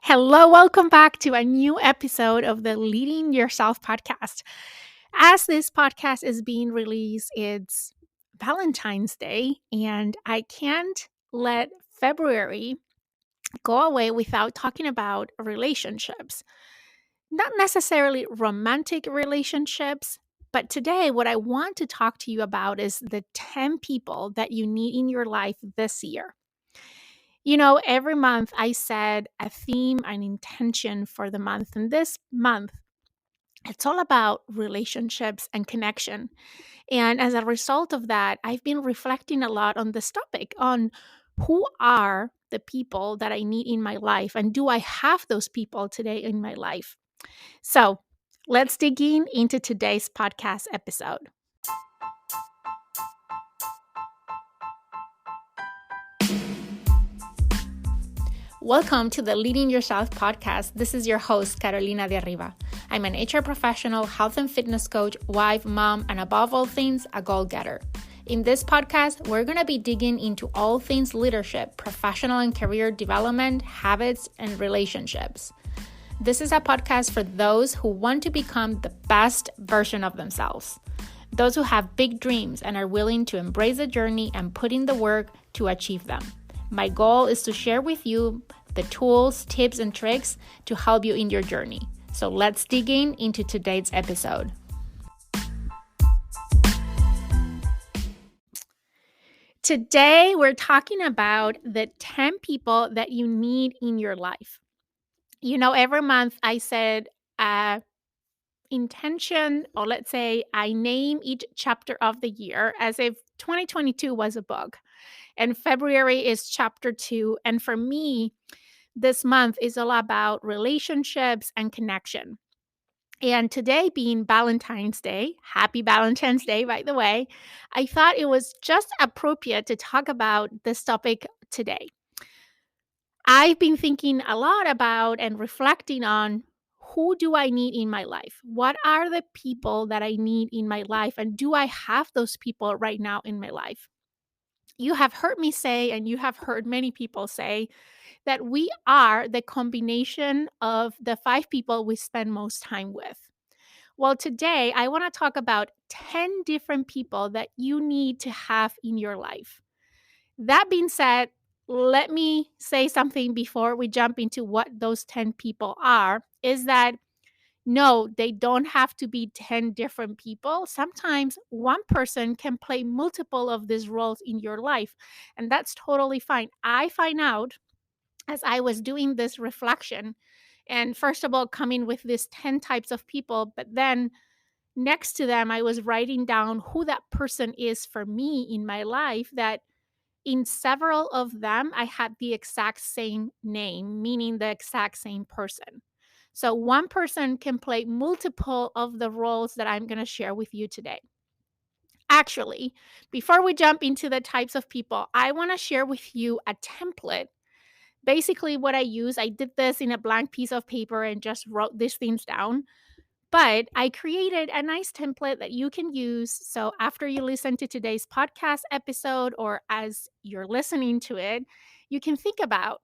Hello, welcome back to a new episode of the Leading Yourself podcast. As this podcast is being released, it's Valentine's Day, and I can't let February go away without talking about relationships. Not necessarily romantic relationships, but today, what I want to talk to you about is the 10 people that you need in your life this year. Every month I said a theme, an intention for the month. And this month, it's all about relationships and connection. And as a result of that, I've been reflecting a lot on this topic on who are the people that I need in my life and do I have those people today in my life? So let's dig into today's podcast episode. Welcome to the Leading Yourself podcast. This is your host, Carolina de Arriba. I'm an HR professional, health and fitness coach, wife, mom, and above all things, a goal-getter. In this podcast, we're going to be digging into all things leadership, professional and career development, habits, and relationships. This is a podcast for those who want to become the best version of themselves. Those who have big dreams and are willing to embrace the journey and put in the work to achieve them. My goal is to share with you the tools, tips, and tricks to help you in your journey. So let's dig into today's episode. Today, we're talking about the 10 people that you need in your life. Every month I said intention, or let's say I name each chapter of the year as if 2022 was a book. And February is chapter 2. And for me, this month is all about relationships and connection. And today being Valentine's Day, happy Valentine's Day, by the way, I thought it was just appropriate to talk about this topic today. I've been thinking a lot about and reflecting on who do I need in my life? What are the people that I need in my life? And do I have those people right now in my life? You have heard me say, and you have heard many people say, that we are the combination of the 5 people we spend most time with. Well, today I want to talk about 10 different people that you need to have in your life. That being said, let me say something before we jump into what those 10 people are is that no, they don't have to be 10 different people. Sometimes one person can play multiple of these roles in your life, and that's totally fine. I find out as I was doing this reflection, and first of all, coming with these 10 types of people, but then next to them, I was writing down who that person is for me in my life, that in several of them, I had the exact same name, meaning the exact same person. So one person can play multiple of the roles that I'm going to share with you today. Actually, before we jump into the types of people, I want to share with you a template. Basically, what I use, I did this in a blank piece of paper and just wrote these things down. But I created a nice template that you can use. So after you listen to today's podcast episode or as you're listening to it, you can think about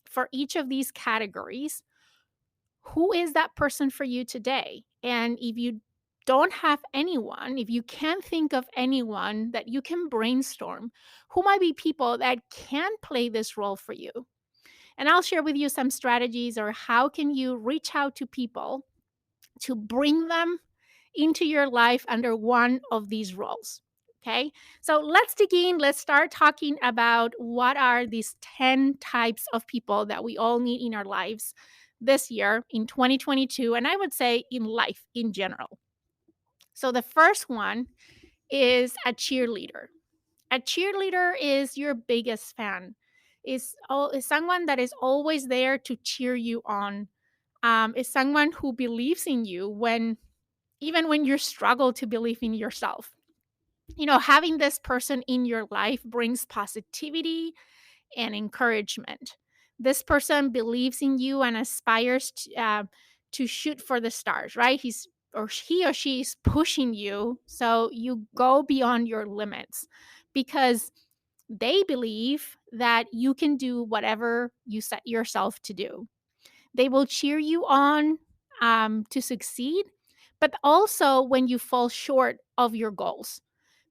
for each of these categories, who is that person for you today? And if you don't have anyone, if you can't think of anyone that you can brainstorm, who might be people that can play this role for you? And I'll share with you some strategies or how can you reach out to people to bring them into your life under one of these roles. Okay, so let's dig in. Let's start talking about what are these 10 types of people that we all need in our lives this year in 2022, and I would say in life in general. So the first one is a cheerleader. A cheerleader is your biggest fan, is someone that is always there to cheer you on, is someone who believes in you when even when you struggle to believe in yourself. Having this person in your life brings positivity and encouragement. This person believes in you and aspires to shoot for the stars, right? He or she is pushing you so you go beyond your limits because they believe that you can do whatever you set yourself to do. They will cheer you on to succeed, but also when you fall short of your goals,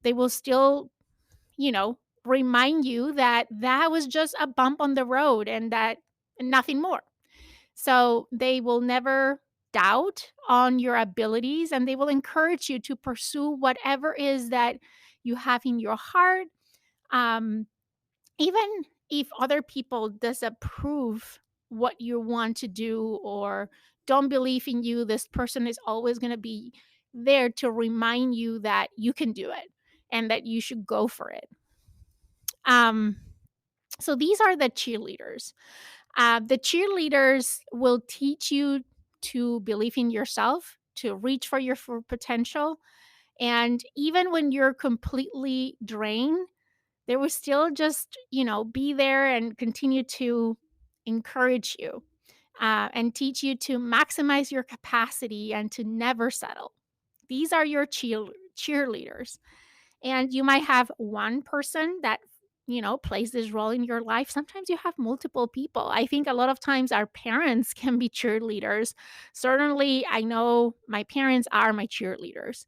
they will still, you know, remind you that that was just a bump on the road and that nothing more. So they will never doubt on your abilities, and they will encourage you to pursue whatever is that you have in your heart. Um, Even if other people disapprove what you want to do or don't believe in you, this person is always going to be there to remind you that you can do it and that you should go for it. Um, so these are the cheerleaders. The cheerleaders will teach you to believe in yourself, to reach for your full potential. And even when you're completely drained, they will still just, be there and continue to encourage you and teach you to maximize your capacity and to never settle. These are your cheerleaders. And you might have one person that, plays this role in your life. Sometimes you have multiple people. I think a lot of times our parents can be cheerleaders. Certainly, I know my parents are my cheerleaders.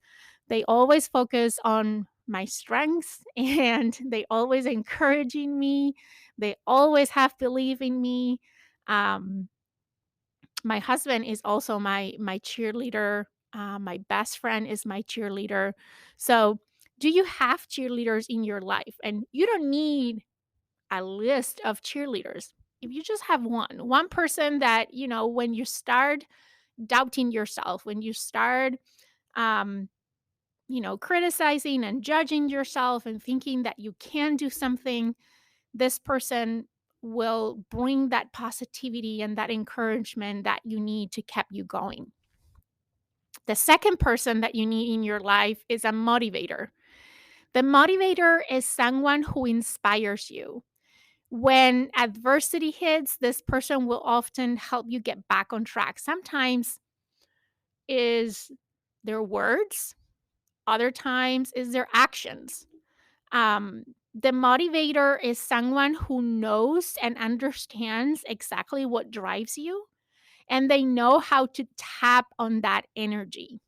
They always focus on my strengths and they always encouraging me. They always have belief in me. Um, my husband is also my cheerleader. My best friend is my cheerleader. So, do you have cheerleaders in your life? And you don't need a list of cheerleaders. If you just have one person that, when you start doubting yourself, when you start, um, criticizing and judging yourself and thinking that you can do something, this person will bring that positivity and that encouragement that you need to keep you going. The second person that you need in your life is a motivator. The motivator is someone who inspires you. When adversity hits, this person will often help you get back on track. Sometimes is their words, other times is their actions. Um, the motivator is someone who knows and understands exactly what drives you, and they know how to tap on that energy.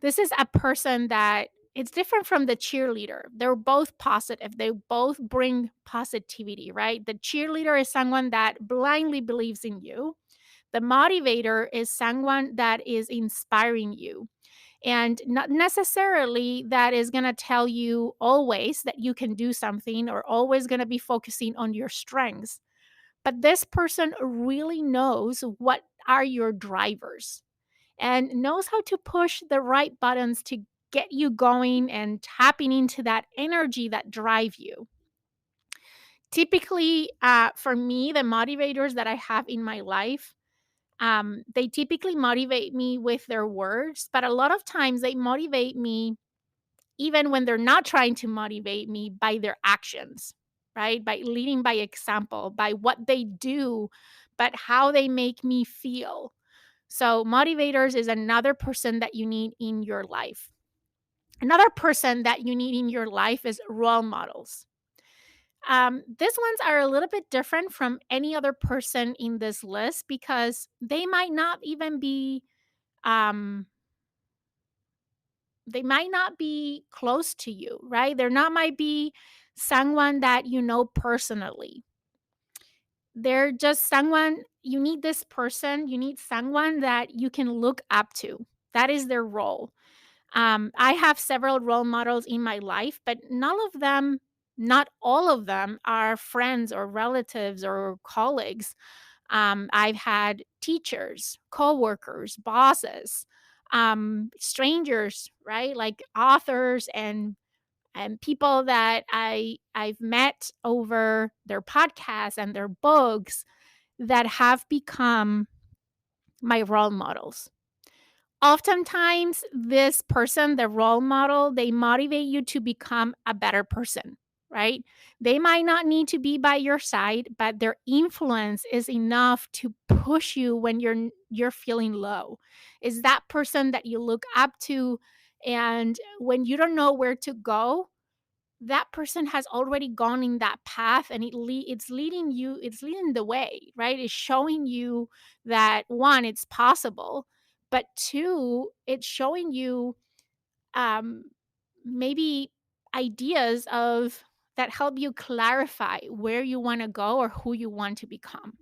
This is a person that it's different from the cheerleader. They're both positive. They both bring positivity, right? The cheerleader is someone that blindly believes in you. The motivator is someone that is inspiring you. And not necessarily that is going to tell you always that you can do something or always going to be focusing on your strengths. But this person really knows what are your drivers and knows how to push the right buttons to get you going and tapping into that energy that drive you. Typically, for me, the motivators that I have in my life, they typically motivate me with their words, but a lot of times they motivate me even when they're not trying to motivate me by their actions, right? By leading by example, by what they do, but how they make me feel. So, motivators is another person that you need in your life. Another person that you need in your life is role models. These ones are a little bit different from any other person in this list because um, they might not be close to you, right? They're not might be someone that you know personally. They're just someone you need this person, you need someone that you can look up to. That is their role. I have several role models in my life, but not all of them are friends or relatives or colleagues. I've had teachers, coworkers, bosses, strangers, right? Like authors and people that I've met over their podcasts and their books that have become my role models. Oftentimes, this person, the role model, they motivate you to become a better person, right? They might not need to be by your side, but their influence is enough to push you when you're feeling low. Is that person that you look up to, and when you don't know where to go, that person has already gone in that path, and it's leading the way, right? It's showing you that, one, it's possible, but two, it's showing you um maybe ideas of that help you clarify where you want to go or who you want to become.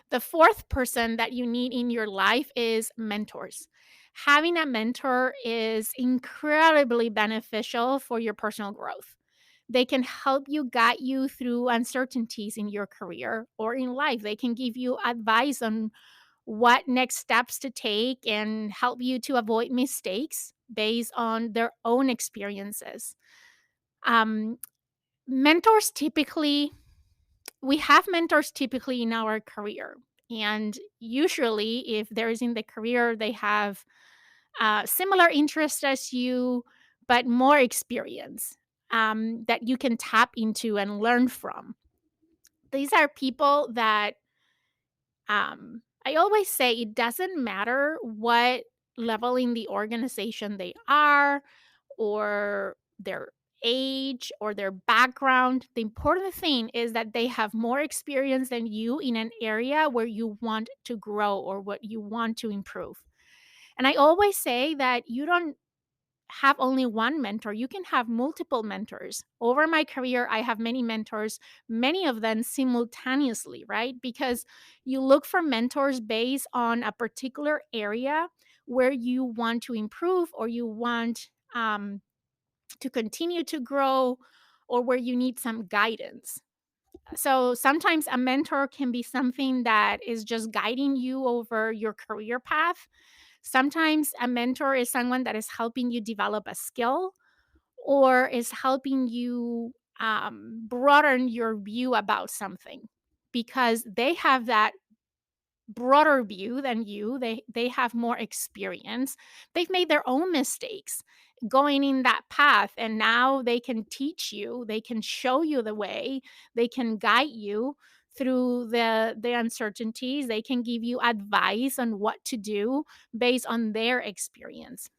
The fourth person that you need in your life is mentors. Having a mentor is incredibly beneficial for your personal growth. They can help you guide you through uncertainties in your career or in life. They can give you advice on what next steps to take and help you to avoid mistakes based on their own experiences. Um, mentors typically we have mentors typically in our career. And usually, if there is in the career, they have similar interests as you, but more experience that you can tap into and learn from. These are people that I always say it doesn't matter what level in the organization they are, or their age or their background. The important thing is that they have more experience than you in an area where you want to grow or what you want to improve. And I always say that you don't have only one mentor, you can have multiple mentors. Over my career, I have many mentors, many of them simultaneously, right? Because you look for mentors based on a particular area where you want to improve or you want to continue to grow, or where you need some guidance. So sometimes a mentor can be something that is just guiding you over your career path. Sometimes a mentor is someone that is helping you develop a skill or is helping you broaden your view about something, because they have that broader view than you. They have more experience. They've made their own mistakes going in that path, and now they can teach you, they can show you the way, they can guide you through the uncertainties, they can give you advice on what to do based on their experience.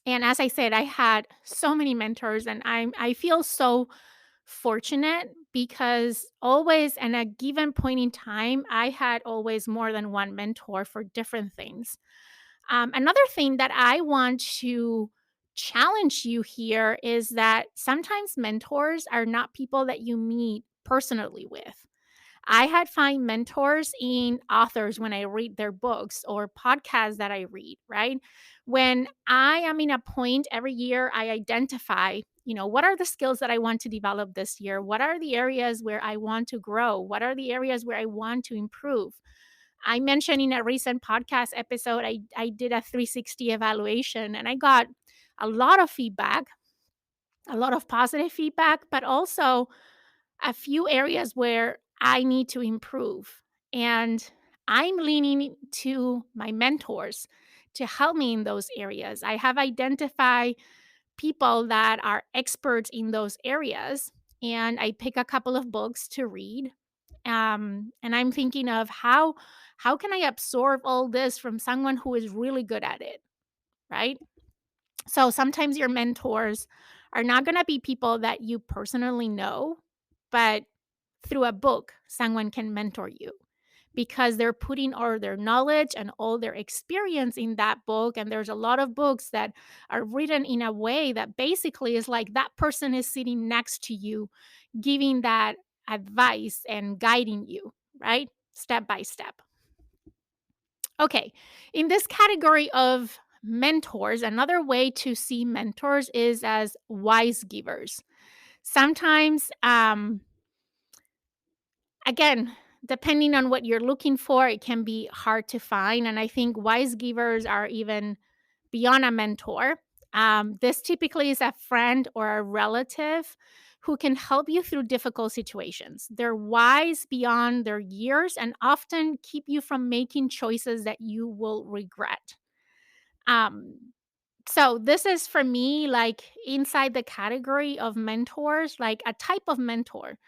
And as I said, I had so many mentors, and I feel so fortunate because always at a given point in time, I had always more than one mentor for different things. Another thing that I want to challenge you here is that sometimes mentors are not people that you meet personally with. I had find mentors in authors when I read their books or podcasts that I read, right? When I am in a point every year, I identify, what are the skills that I want to develop this year? What are the areas where I want to grow? What are the areas where I want to improve? I mentioned in a recent podcast episode, I did a 360 evaluation and I got a lot of feedback, a lot of positive feedback, but also a few areas where I need to improve. And I'm leaning to my mentors to help me in those areas. I have identified people that are experts in those areas, and I pick a couple of books to read. And I'm thinking of how can I absorb all this from someone who is really good at it, right? So sometimes your mentors are not going to be people that you personally know, but through a book, someone can mentor you because they're putting all their knowledge and all their experience in that book. And there's a lot of books that are written in a way that basically is like that person is sitting next to you, giving that advice and guiding you, right? Step by step. Okay. In this category of mentors, another way to see mentors is as wise givers. Sometimes, again, depending on what you're looking for, it can be hard to find. And I think wise givers are even beyond a mentor. This typically is a friend or a relative who can help you through difficult situations. They're wise beyond their years and often keep you from making choices that you will regret. Um, so this is for me like inside the category of mentors, like a type of mentor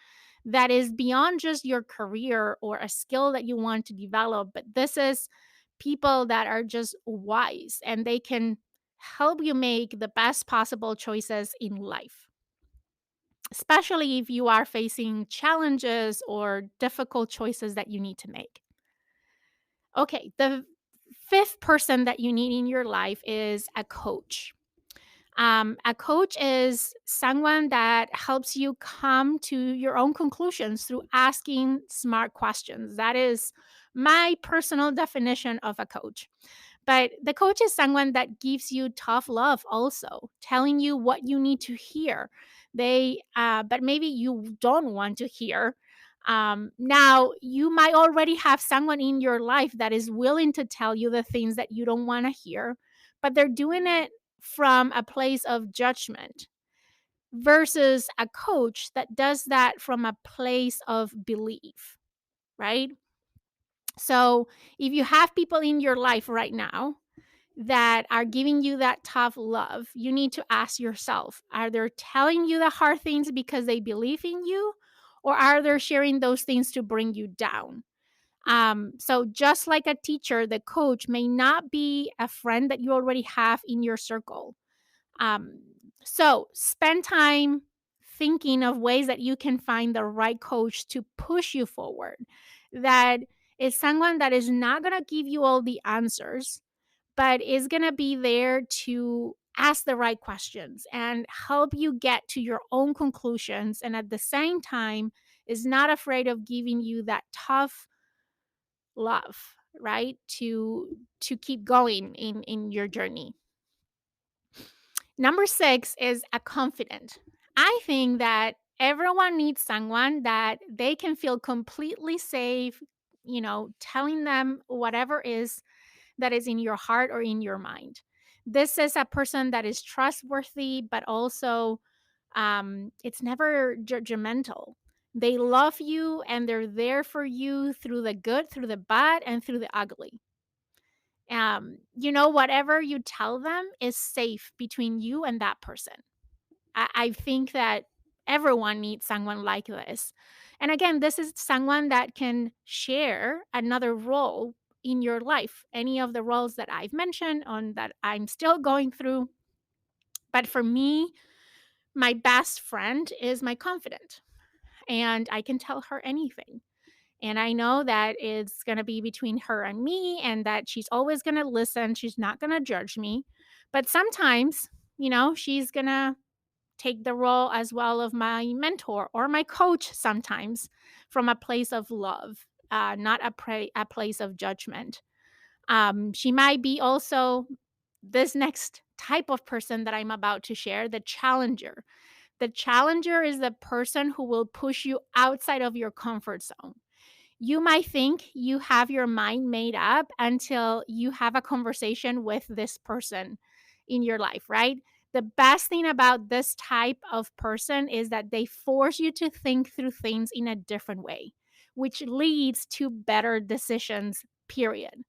that is beyond just your career or a skill that you want to develop, but this is people that are just wise and they can help you make the best possible choices in life, especially if you are facing challenges or difficult choices that you need to make. Okay, the fifth person that you need in your life is a coach. A coach is someone that helps you come to your own conclusions through asking smart questions. That is my personal definition of a coach. But the coach is someone that gives you tough love also, telling you what you need to hear. But maybe you don't want to hear. Now, you might already have someone in your life that is willing to tell you the things that you don't want to hear, but they're doing it from a place of judgment versus a coach that does that from a place of belief, right? So, if you have people in your life right now that are giving you that tough love, you need to ask yourself, are they telling you the hard things because they believe in you, or are they sharing those things to bring you down? So just like a teacher, the coach may not be a friend that you already have in your circle. Um, so spend time thinking of ways that you can find the right coach to push you forward. That is someone that is not going to give you all the answers, but is going to be there to ask the right questions and help you get to your own conclusions. And at the same time, is not afraid of giving you that tough love, right? To keep going in your journey. Number 6 is a confidant. I think that everyone needs someone that they can feel completely safe, telling them whatever is that is in your heart or in your mind. This is a person that is trustworthy, but also it's never judgmental. They love you and they're there for you through the good, through the bad, and through the ugly. Whatever you tell them is safe between you and that person. I think that everyone needs someone like this. And again, this is someone that can share another role in your life, any of the roles that I've mentioned on that I'm still going through. But for me, my best friend is my confidant, and I can tell her anything. And I know that it's going to be between her and me, and that she's always going to listen. She's not going to judge me. But sometimes, she's going to take the role as well of my mentor or my coach sometimes from a place of love, not a place of judgment. She might be also this next type of person that I'm about to share, the challenger. The challenger is the person who will push you outside of your comfort zone. You might think you have your mind made up until you have a conversation with this person in your life, right? The best thing about this type of person is that they force you to think through things in a different way, which leads to better decisions, period.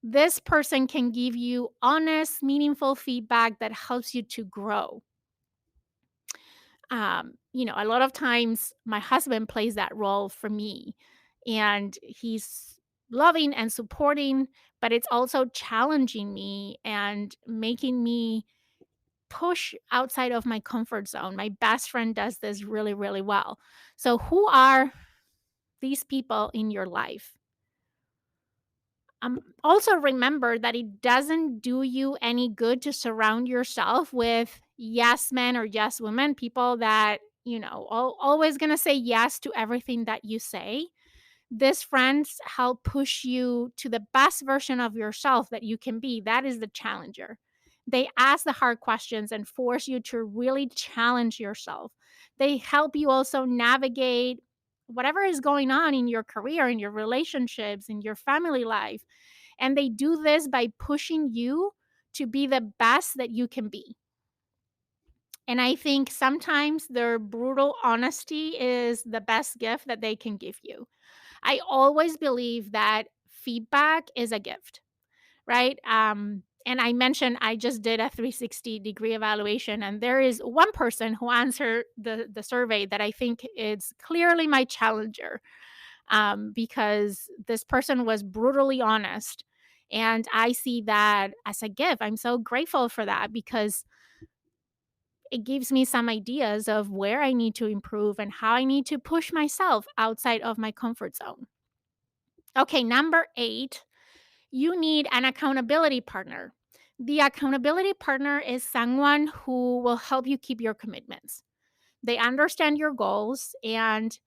This person can give you honest, meaningful feedback that helps you to grow. A lot of times my husband plays that role for me, and he's loving and supporting, but it's also challenging me and making me push outside of my comfort zone. My best friend does this really, really well. So, who are these people in your life? Also, remember that it doesn't do you any good to surround yourself with yes men or yes women, people that, always going to say yes to everything that you say. These friends help push you to the best version of yourself that you can be. That is the challenger. They ask the hard questions and force you to really challenge yourself. They help you also navigate whatever is going on in your career, in your relationships, in your family life. And they do this by pushing you to be the best that you can be. And I think sometimes their brutal honesty is the best gift that they can give you. I always believe that feedback is a gift, right? And I mentioned I just did a 360-degree evaluation, and there is one person who answered the survey that I think is clearly my challenger, because this person was brutally honest. And I see that as a gift. I'm so grateful for that because it gives me some ideas of where I need to improve and how I need to push myself outside of my comfort zone. Okay, number 8, you need an accountability partner. The accountability partner is someone who will help you keep your commitments. They understand your goals and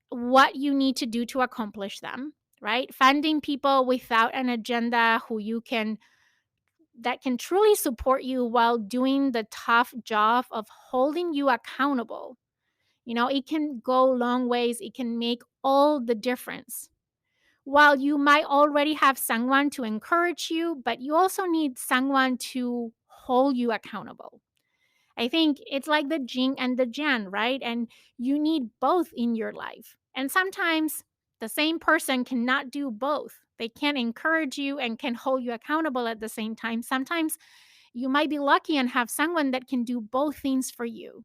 what you need to do to accomplish them, right? Finding people without an agenda who you can that can truly support you while doing the tough job of holding you accountable. It can go long ways. It can make all the difference. While you might already have someone to encourage you, but you also need someone to hold you accountable. I think it's like the yin and the yang, right? And you need both in your life. And sometimes the same person cannot do both. They can't encourage you and can hold you accountable at the same time. Sometimes you might be lucky and have someone that can do both things for you.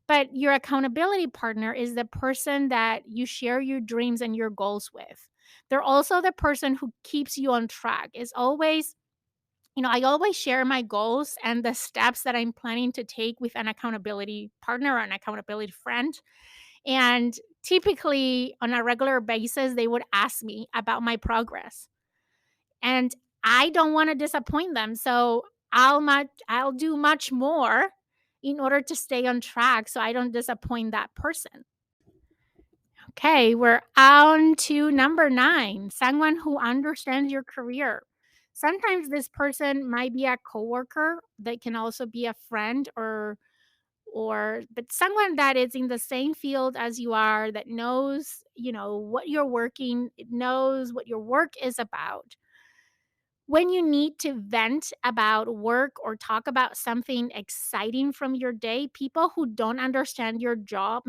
But your accountability partner is the person that you share your dreams and your goals with. They're also the person who keeps you on track. I always share my goals and the steps that I'm planning to take with an accountability partner or an accountability friend. And typically, on a regular basis, they would ask me about my progress. And I don't want to disappoint them. So I'll do much more in order to stay on track so I don't disappoint that person. Okay, we're on to number 9, someone who understands your career. Sometimes this person might be a coworker, they can also be a friend or but someone that is in the same field as you are that knows, what you're working, it knows what your work is about. When you need to vent about work or talk about something exciting from your day, people who don't understand your job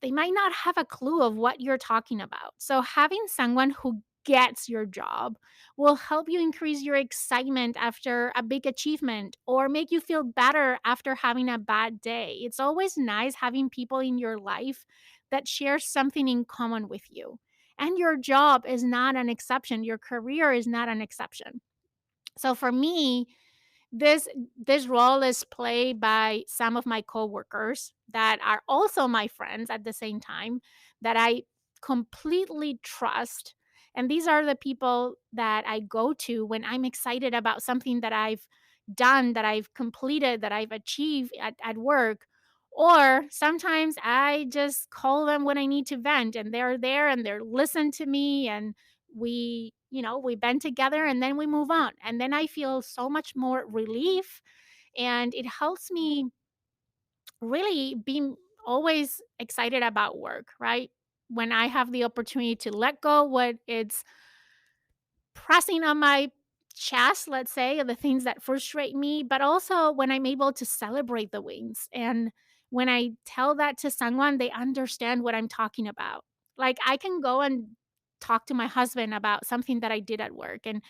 they might not have a clue of what you're talking about. So having someone who gets your job will help you increase your excitement after a big achievement or make you feel better after having a bad day. It's always nice having people in your life that share something in common with you. And your job is not an exception. Your career is not an exception. So for me, this this role is played by some of my coworkers that are also my friends at the same time that I completely trust. And these are the people that I go to when I'm excited about something that I've done, that I've completed, that I've achieved at work. Or sometimes I just call them when I need to vent and they're there and they're listen to me and we bend together and then we move on. And then I feel so much more relief and it helps me really be always excited about work, right? When I have the opportunity to let go what it's pressing on my chest, let's say, of the things that frustrate me, but also when I'm able to celebrate the wins. And when I tell that to someone, they understand what I'm talking about. Like I can go and talk to my husband about something that I did at work. And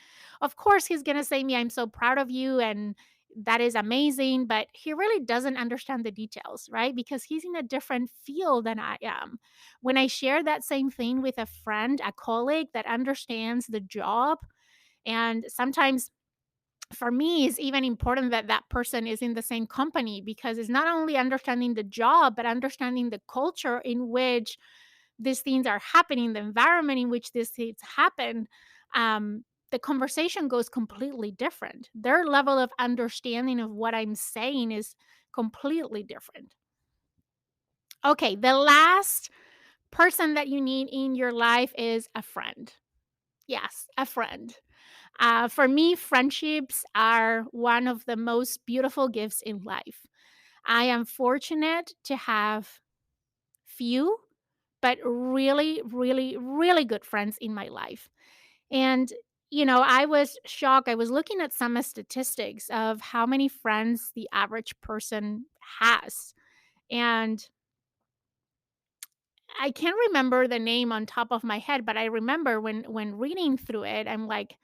of course, he's going to say me, I'm so proud of you. And that is amazing. But he really doesn't understand the details, right? Because he's in a different field than I am. When I share that same thing with a friend, a colleague that understands the job, and sometimes for me, it's even important that that person is in the same company because it's not only understanding the job, but understanding the culture in which these things are happening, the environment in which these things happen. The conversation goes completely different. Their level of understanding of what I'm saying is completely different. Okay, the last person that you need in your life is a friend. Yes, a friend. For me, friendships are one of the most beautiful gifts in life. I am fortunate to have few, but really, really, really good friends in my life. And, I was shocked. I was looking at some statistics of how many friends the average person has. And I can't remember the name on top of my head, but I remember when reading through it, I'm like,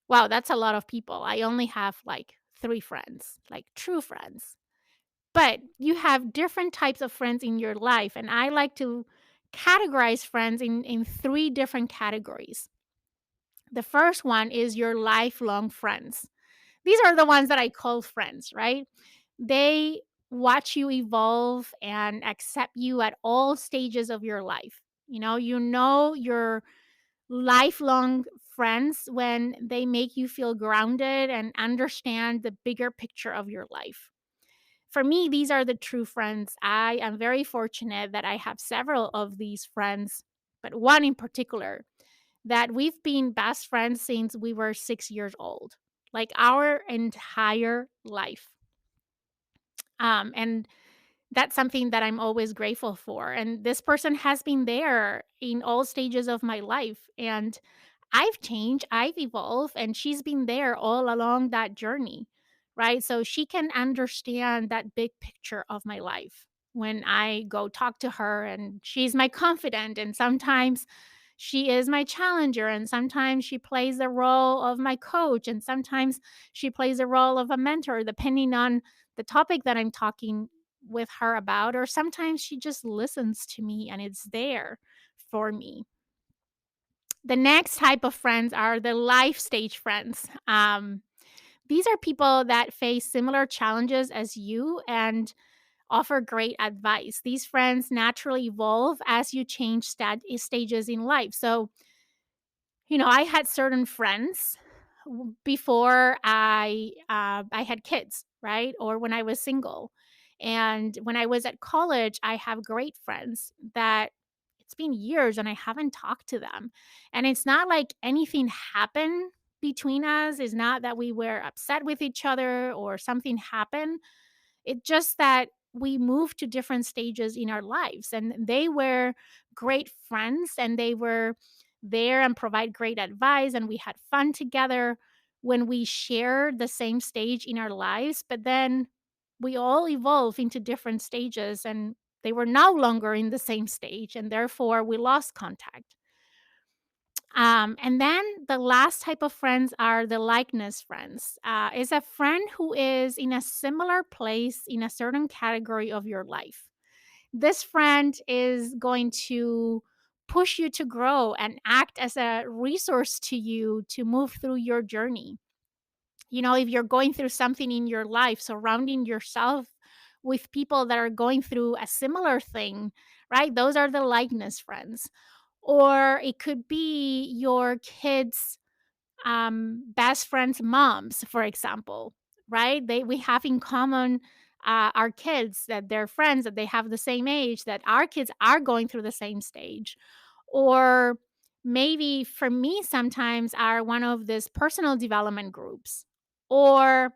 wow, that's a lot of people. I only have like 3 friends, like true friends. But you have different types of friends in your life, and I like to categorize friends in 3 different categories. The first one is your lifelong friends. These are the ones that I call friends, right? They watch you evolve and accept you at all stages of your life. Your lifelong friends when they make you feel grounded and understand the bigger picture of your life. For me, these are the true friends. I am very fortunate that I have several of these friends, but one in particular that we've been best friends since we were 6 years old, like our entire life. And that's something that I'm always grateful for. And this person has been there in all stages of my life. And I've changed, I've evolved, and she's been there all along that journey, right? So she can understand that big picture of my life when I go talk to her, and she's my confidant. And sometimes she is my challenger, and sometimes she plays the role of my coach, and sometimes she plays the role of a mentor, depending on the topic that I'm talking with her about. Or sometimes she just listens to me and it's there for me. The next type of friends are the life stage friends. These are people that face similar challenges as you and offer great advice. These friends naturally evolve as you change stages in life. So, I had certain friends before I had kids, right? Or when I was single. And when I was at college, I have great friends that it's been years and I haven't talked to them. And it's not like anything happened between us. It's not that we were upset with each other or something happened. It's just that we moved to different stages in our lives, and they were great friends, and they were there and provide great advice, and we had fun together when we shared the same stage in our lives. But then we all evolve into different stages, and they were no longer in the same stage, and therefore we lost contact. And then the last type of friends are the likeness friends. Is a friend who is in a similar place in a certain category of your life. This friend is going to push you to grow and act as a resource to you to move through your journey. If you're going through something in your life, surrounding yourself with people that are going through a similar thing, right? Those are the likeness friends. Or it could be your kids' best friends' moms, for example, right? We have in common our kids, that they're friends, that they have the same age, that our kids are going through the same stage. Or maybe for me, sometimes are one of these personal development groups. Or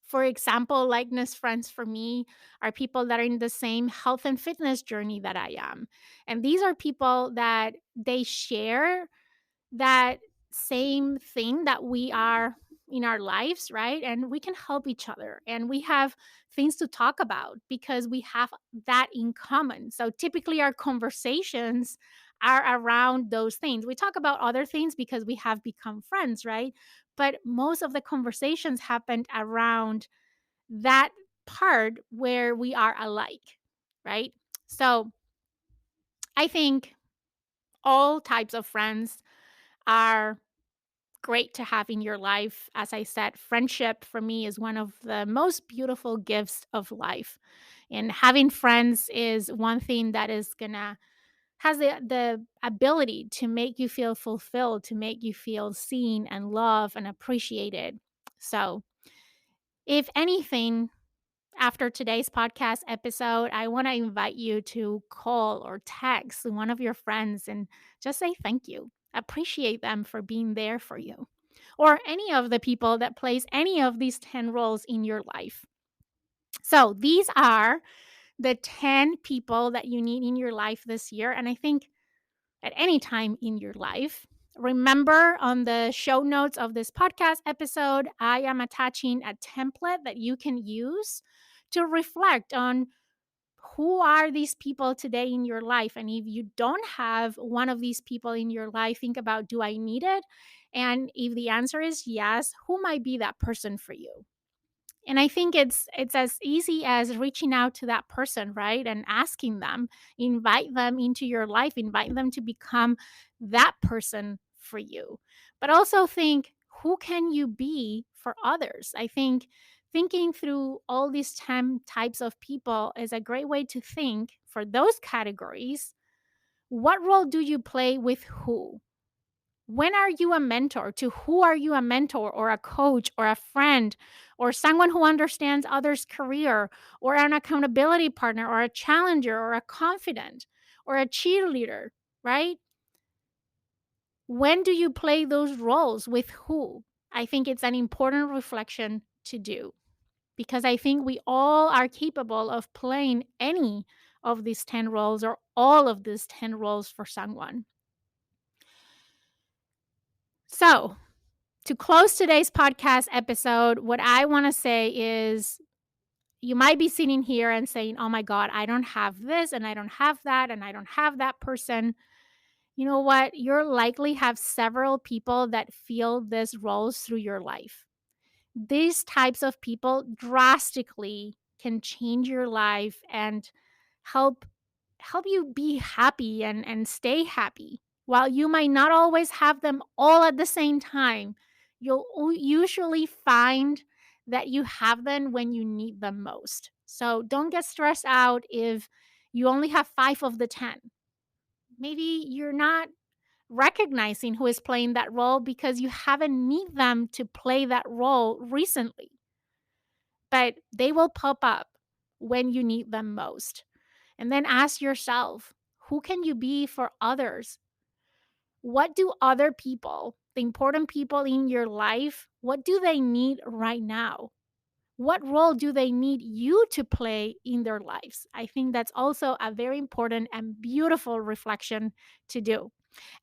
for example, likeness friends for me are people that are in the same health and fitness journey that I am. And these are people that they share that same thing that we are in our lives, right? And we can help each other, and we have things to talk about because we have that in common. So typically our conversations are around those things. We talk about other things because we have become friends, right? But most of the conversations happened around that part where we are alike, right? So I think all types of friends are great to have in your life. As I said, friendship for me is one of the most beautiful gifts of life. And having friends is one thing that is gonna has the ability to make you feel fulfilled, to make you feel seen and loved and appreciated. So, if anything, after today's podcast episode, I want to invite you to call or text one of your friends and just say thank you. Appreciate them for being there for you. Or any of the people that plays any of these 10 roles in your life. So, these are the 10 people that you need in your life this year, and I think at any time in your life. Remember, on the show notes of this podcast episode, I am attaching a template that you can use to reflect on who are these people today in your life. And if you don't have one of these people in your life, think about, do I need it? And if the answer is yes, who might be that person for you? And I think it's as easy as reaching out to that person, right? And asking them, invite them into your life, invite them to become that person for you, but also think, who can you be for others? I think thinking through all these 10 types of people is a great way to think for those categories. What role do you play with who? When are you a mentor? To who are you a mentor or a coach or a friend or someone who understands others' career or an accountability partner or a challenger or a confidant or a cheerleader, right? When do you play those roles with who? I think it's an important reflection to do because I think we all are capable of playing any of these 10 roles or all of these 10 roles for someone. So, to close today's podcast episode, what I want to say is you might be sitting here and saying, oh my God, I don't have this and I don't have that and I don't have that person. You know what? You're likely have several people that fill these roles through your life. These types of people drastically can change your life and help you be happy and stay happy. While you might not always have them all at the same time, you'll usually find that you have them when you need them most. So don't get stressed out if you only have 5 of the 10. Maybe you're not recognizing who is playing that role because you haven't need them to play that role recently. But they will pop up when you need them most. And then ask yourself, who can you be for others? What do other people, the important people in your life, what do they need right now? What role do they need you to play in their lives? I think that's also a very important and beautiful reflection to do.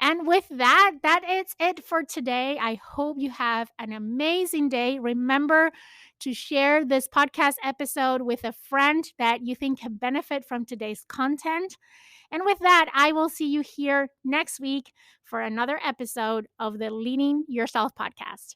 And with that, that is it for today. I hope you have an amazing day. Remember to share this podcast episode with a friend that you think can benefit from today's content. And with that, I will see you here next week for another episode of the Leading Yourself podcast.